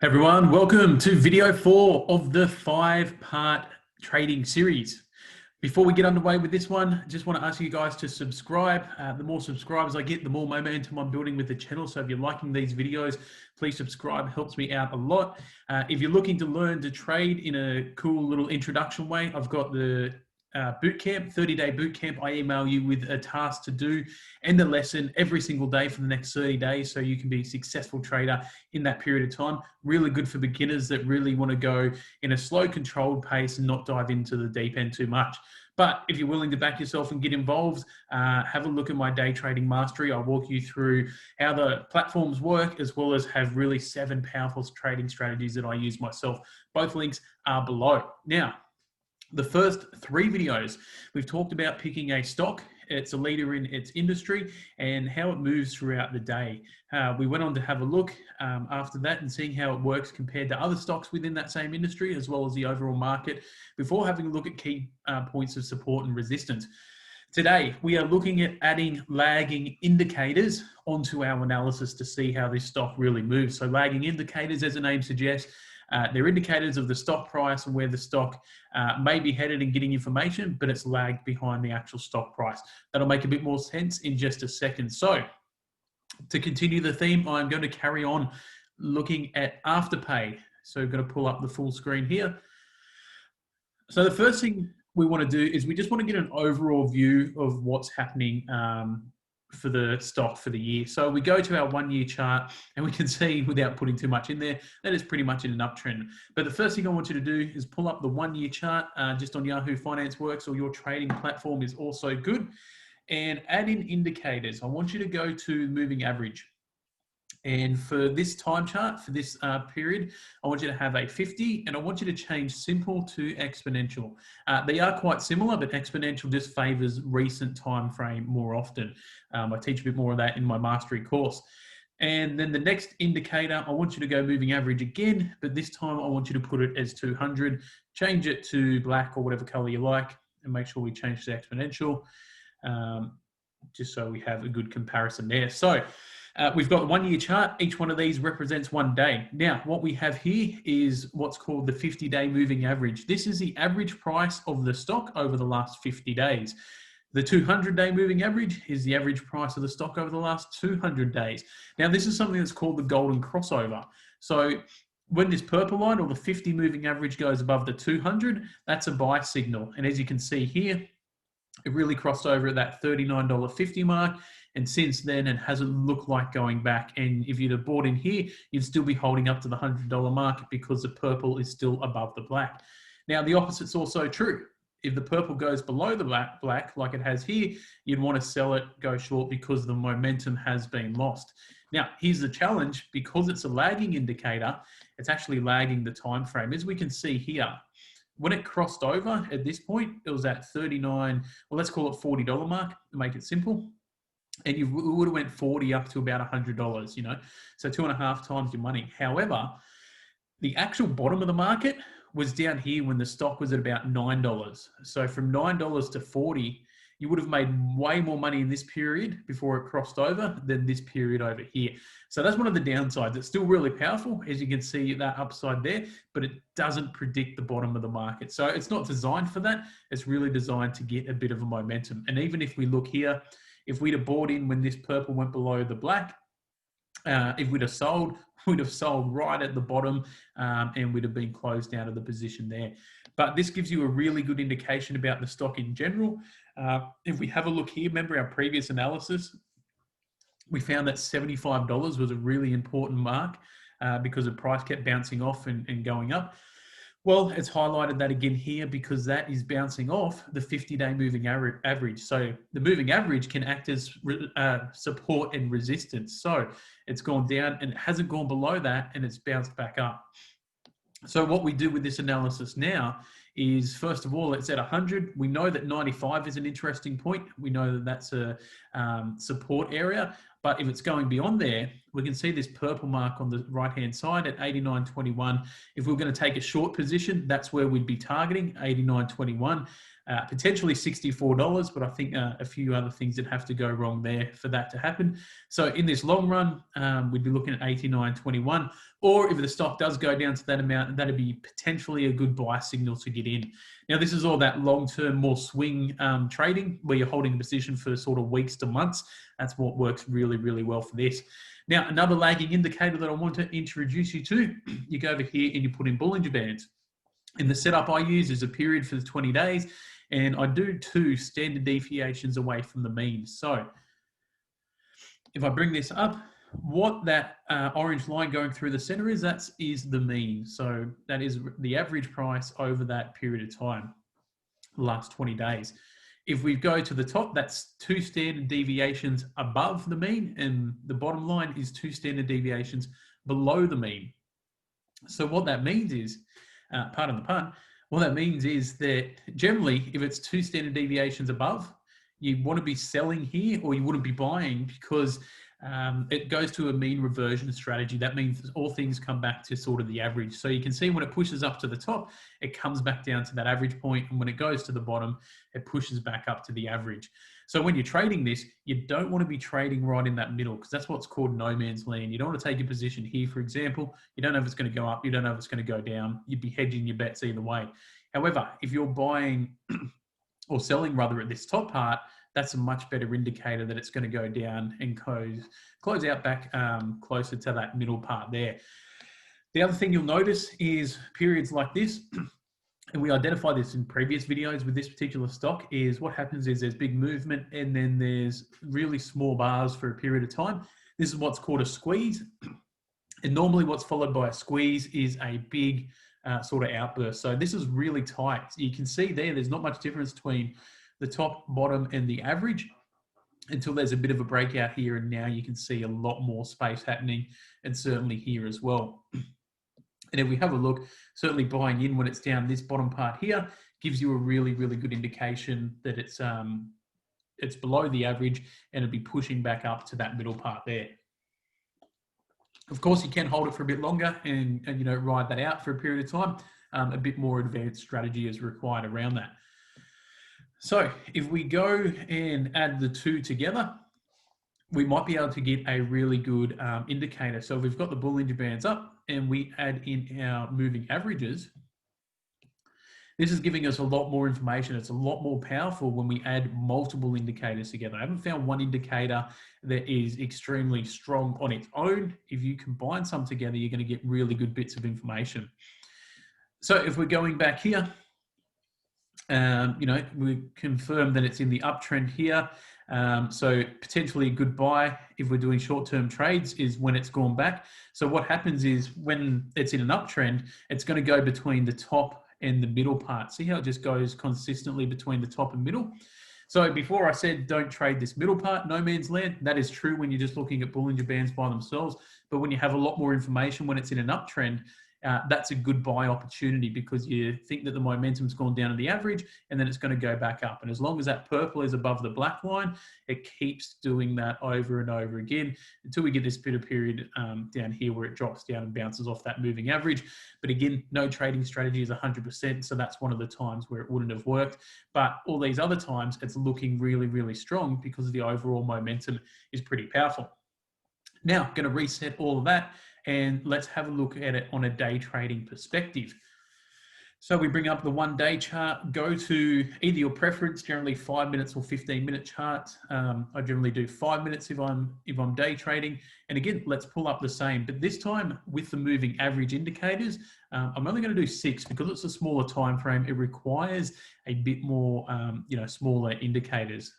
Everyone, welcome to video 4 of the 5-part trading series. Before we get underway with this one, I just want to ask you guys to subscribe. The more subscribers I get, the more momentum I'm building with the channel. So if you're liking these videos, please subscribe. It helps me out a lot. If you're looking to learn to trade in a cool little introduction way, I've got the bootcamp, 30-day bootcamp. I email you with a task to do and a lesson every single day for the next 30 days so you can be a successful trader in that period of time. Really good for beginners that really want to go in a slow, controlled pace and not dive into the deep end too much. But if you're willing to back yourself and get involved, have a look at my day trading mastery. I'll walk you through how the platforms work, as well as have really 7 powerful trading strategies that I use myself. Both links are below. Now, the first 3 videos, we've talked about picking a stock. It's a leader in its industry and how it moves throughout the day. We went on to have a look after that and seeing how it works compared to other stocks within that same industry, as well as the overall market, before having a look at key points of support and resistance. Today, we are looking at adding lagging indicators onto our analysis to see how this stock really moves. So lagging indicators, as the name suggests, they're indicators of the stock price and where the stock may be headed and getting information, but it's lagged behind the actual stock price. That'll make a bit more sense in just a second. So to continue the theme, I'm going to carry on looking at Afterpay. So I'm going to pull up the full screen here. So the first thing we want to do is we just want to get an overall view of what's happening for the stock for the year. So we go to our 1-year chart and we can see, without putting too much in there, that is pretty much in an uptrend. But the first thing I want you to do is pull up the 1-year chart just on Yahoo Finance Works, or your trading platform is also good, and add in indicators. I want you to go to moving average. And for this time chart, for this period, I want you to have a 50, and I want you to change simple to exponential. They are quite similar, but exponential just favors recent time frame more often. I teach a bit more of that in my mastery course. And then the next indicator, I want you to go moving average again, but this time I want you to put it as 200, change it to black or whatever color you like, and make sure we change to exponential, just so we have a good comparison there. So we've got the 1-year chart. Each one of these represents 1 day. Now, what we have here is what's called the 50-day moving average. This is the average price of the stock over the last 50 days. The 200-day moving average is the average price of the stock over the last 200 days. Now, this is something that's called the golden crossover. So when this purple line, or the 50 moving average, goes above the 200, that's a buy signal. And as you can see here, it really crossed over at that $39.50 mark. And since then, it hasn't looked like going back. And if you'd have bought in here, you'd still be holding up to the $100 mark because the purple is still above the black. Now, the opposite's also true. If the purple goes below the black, like it has here, you'd want to sell it, go short, because the momentum has been lost. Now, here's the challenge. Because it's a lagging indicator, it's actually lagging the time frame. As we can see here, when it crossed over at this point, it was at 39, well, let's call it $40 mark to make it simple. And you would have went 40 up to about $100, you know, so 2.5 times your money. However, the actual bottom of the market was down here when the stock was at about $9. So from $9 to 40, you would have made way more money in this period before it crossed over than this period over here. So that's one of the downsides. It's still really powerful, as you can see that upside there, but it doesn't predict the bottom of the market. So it's not designed for that. It's really designed to get a bit of a momentum. And even if we look here, if we'd have bought in when this purple went below the black, if we'd have sold right at the bottom, and we'd have been closed out of the position there. But this gives you a really good indication about the stock in general. If we have a look here, remember our previous analysis, we found that $75 was a really important mark because the price kept bouncing off and going up. Well, it's highlighted that again here because that is bouncing off the 50-day moving average. So the moving average can act as support and resistance. So it's gone down and it hasn't gone below that, and it's bounced back up. So what we do with this analysis now is, first of all, it's at 100. We know that 95 is an interesting point. We know that that's a support area. But if it's going beyond there, we can see this purple mark on the right-hand side at 89.21. If we're going to take a short position, that's where we'd be targeting, 89.21. Potentially $64, but I think a few other things that have to go wrong there for that to happen. So in this long run, we'd be looking at 89.21, or if the stock does go down to that amount, that'd be potentially a good buy signal to get in. Now, this is all that long-term, more swing trading, where you're holding a position for sort of weeks to months. That's what works really, really well for this. Now, another lagging indicator that I want to introduce you to, you go over here and you put in Bollinger Bands. And the setup I use is a period for the 20 days, and I do 2 standard deviations away from the mean. So if I bring this up, what that orange line going through the center is, that is the mean. So that is the average price over that period of time, the last 20 days. If we go to the top, that's 2 standard deviations above the mean, and the bottom line is 2 standard deviations below the mean. So what that means is, pardon the pun, what that means is that generally, if it's 2 standard deviations above, you want to be selling here, or you wouldn't be buying, because it goes to a mean reversion strategy. That means all things come back to sort of the average. So you can see when it pushes up to the top, it comes back down to that average point, and when it goes to the bottom, it pushes back up to the average. So when you're trading this, you don't want to be trading right in that middle, because that's what's called no man's land. You don't want to take a position here, for example. You don't know if it's going to go up. You don't know if it's going to go down. You'd be hedging your bets either way. However, if you're buying or selling rather at this top part, that's a much better indicator that it's going to go down and close out back closer to that middle part there. The other thing you'll notice is periods like this, and we identified this in previous videos with this particular stock, is what happens is there's big movement and then there's really small bars for a period of time. This is what's called a squeeze. And normally what's followed by a squeeze is a big sort of outburst. So this is really tight. You can see there's not much difference between the top, bottom, and the average until there's a bit of a breakout here, and now you can see a lot more space happening, and certainly here as well. And if we have a look, certainly buying in when it's down this bottom part here gives you a really, really good indication that it's below the average, and it'll be pushing back up to that middle part there. Of course, you can hold it for a bit longer and you know, ride that out for a period of time. A bit more advanced strategy is required around that. So if we go and add the 2 together, we might be able to get a really good indicator. So if we've got the Bollinger Bands up and we add in our moving averages, this is giving us a lot more information. It's a lot more powerful when we add multiple indicators together. I haven't found one indicator that is extremely strong on its own. If you combine some together, you're going to get really good bits of information. So if we're going back here, you know, we confirm that it's in the uptrend here. So potentially a good buy if we're doing short-term trades is when it's gone back. So what happens is when it's in an uptrend, it's going to go between the top and the middle part. See how it just goes consistently between the top and middle? So before I said don't trade this middle part, no man's land. That is true when you're just looking at Bollinger Bands by themselves. But when you have a lot more information, when it's in an uptrend, that's a good buy opportunity, because you think that the momentum's gone down to the average and then it's going to go back up. And as long as that purple is above the black line, it keeps doing that over and over again until we get this bit of period down here where it drops down and bounces off that moving average. But again, no trading strategy is 100%. So that's one of the times where it wouldn't have worked. But all these other times, it's looking really, really strong because the overall momentum is pretty powerful. Now, I'm going to reset all of that, and let's have a look at it on a day trading perspective. So we bring up the 1-day chart, go to either your preference, generally 5 minutes or 15-minute charts. I generally do 5 minutes if I'm day trading. And again, let's pull up the same, but this time with the moving average indicators, I'm only going to do 6 because it's a smaller time frame. It requires a bit more, smaller indicators.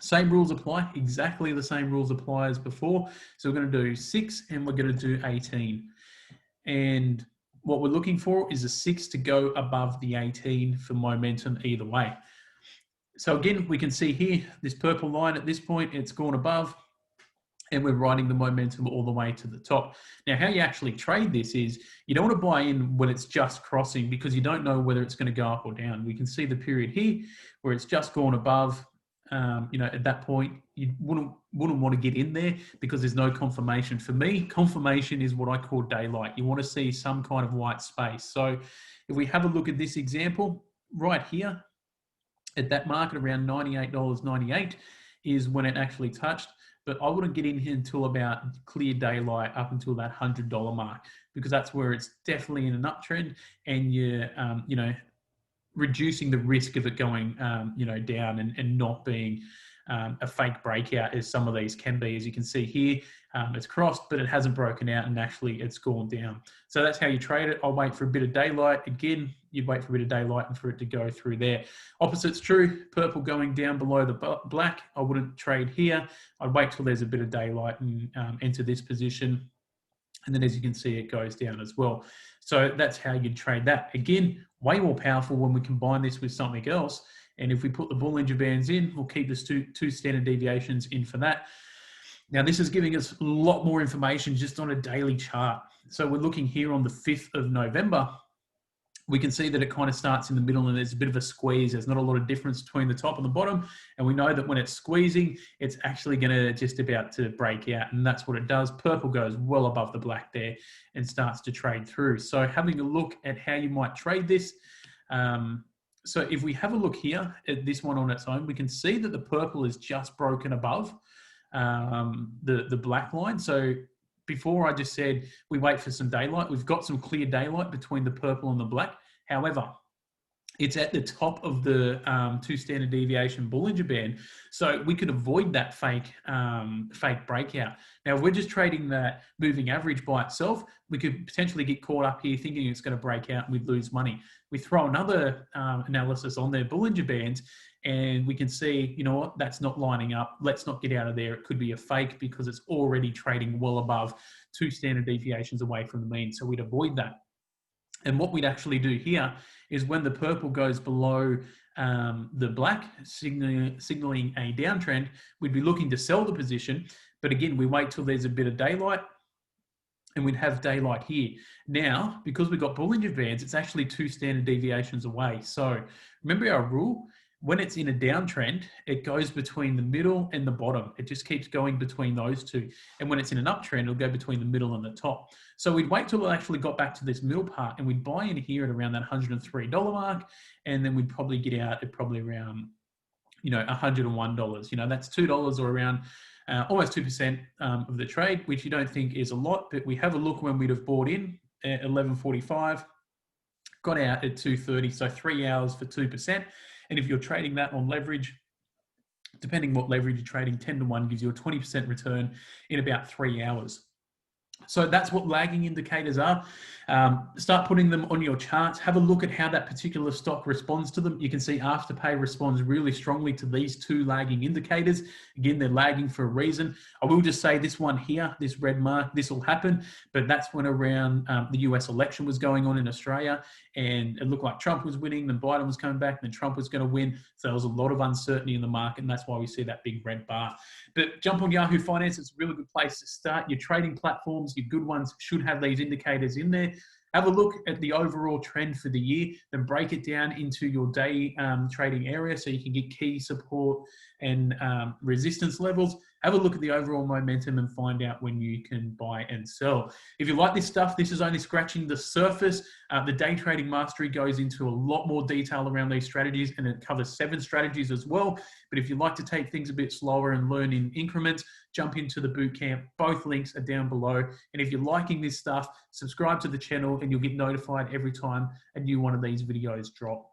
Same rules apply, exactly the same rules apply as before. So we're going to do 6 and we're going to do 18. And what we're looking for is a 6 to go above the 18 for momentum either way. So again, we can see here, this purple line at this point, it's gone above and we're riding the momentum all the way to the top. Now, how you actually trade this is you don't want to buy in when it's just crossing because you don't know whether it's going to go up or down. We can see the period here where it's just gone above. you know, at that point, you wouldn't want to get in there because there's no confirmation. For me, confirmation is what I call daylight. You want to see some kind of white space. So if we have a look at this example right here, at that market around $98.98 is when it actually touched. But I wouldn't get in here until about clear daylight up until that $100 mark, because that's where it's definitely in an uptrend, and you're, you know, reducing the risk of it going, you know, down and not being a fake breakout, as some of these can be. As you can see here, it's crossed, but it hasn't broken out, and actually it's gone down. So that's how you trade it. I'll wait for a bit of daylight. Again, you'd wait for a bit of daylight and for it to go through there. Opposite's true. Purple going down below the black, I wouldn't trade here. I'd wait till there's a bit of daylight and enter this position. And then as you can see, it goes down as well. So that's how you'd trade that. Again, way more powerful when we combine this with something else. And if we put the Bollinger Bands in, we'll keep this two standard deviations in for that. Now, this is giving us a lot more information just on a daily chart. So we're looking here on the 5th of November. We can see that it kind of starts in the middle and there's a bit of a squeeze. There's not a lot of difference between the top and the bottom. And we know that when it's squeezing, it's actually going to just about to break out. And that's what it does. Purple goes well above the black there and starts to trade through. So having a look at how you might trade this. So if we have a look here at this one on its own, we can see that the purple is just broken above the black line. So before I just said we wait for some daylight. We've got some clear daylight between the purple and the black. However, it's at the top of the 2 standard deviation Bollinger Band. So we could avoid that fake breakout. Now, if we're just trading that moving average by itself, we could potentially get caught up here thinking it's going to break out and we'd lose money. We throw another analysis on their Bollinger Bands, and we can see, you know what, that's not lining up. Let's not get out of there. It could be a fake because it's already trading well above 2 standard deviations away from the mean. So we'd avoid that. And what we'd actually do here is when the purple goes below the black, signaling a downtrend, we'd be looking to sell the position. But again, we wait till there's a bit of daylight, and we'd have daylight here. Now, because we've got Bollinger Bands, it's actually 2 standard deviations away. So remember our rule, when it's in a downtrend, it goes between the middle and the bottom. It just keeps going between those two. And when it's in an uptrend, it'll go between the middle and the top. So we'd wait till it actually got back to this middle part, and we'd buy in here at around that $103 mark. And then we'd probably get out at probably around, you know, $101. You know, that's $2 or around almost 2% of the trade, which you don't think is a lot. But we have a look when we'd have bought in at 11:45, got out at 2:30. So 3 hours for 2%. And if you're trading that on leverage, depending what leverage you're trading, 10 to 1 gives you a 20% return in about 3 hours. So that's what lagging indicators are. Start putting them on your charts. Have a look at how that particular stock responds to them. You can see Afterpay responds really strongly to these 2 lagging indicators. Again, they're lagging for a reason. I will just say this one here, this red mark, this will happen, but that's when around the US election was going on in Australia, and it looked like Trump was winning, then Biden was coming back, then Trump was going to win. So there was a lot of uncertainty in the market, and that's why we see that big red bar. But jump on Yahoo Finance. It's a really good place to start. Your trading platforms, your good ones, should have these indicators in there. Have a look at the overall trend for the year, then break it down into your day trading area so you can get key support and resistance levels. Have a look at the overall momentum and find out when you can buy and sell. If you like this stuff, this is only scratching the surface. The Day Trading Mastery goes into a lot more detail around these strategies, and it covers 7 strategies as well. But if you like to take things a bit slower and learn in increments, jump into the bootcamp. Both links are down below. And if you're liking this stuff, subscribe to the channel and you'll get notified every time a new one of these videos drop.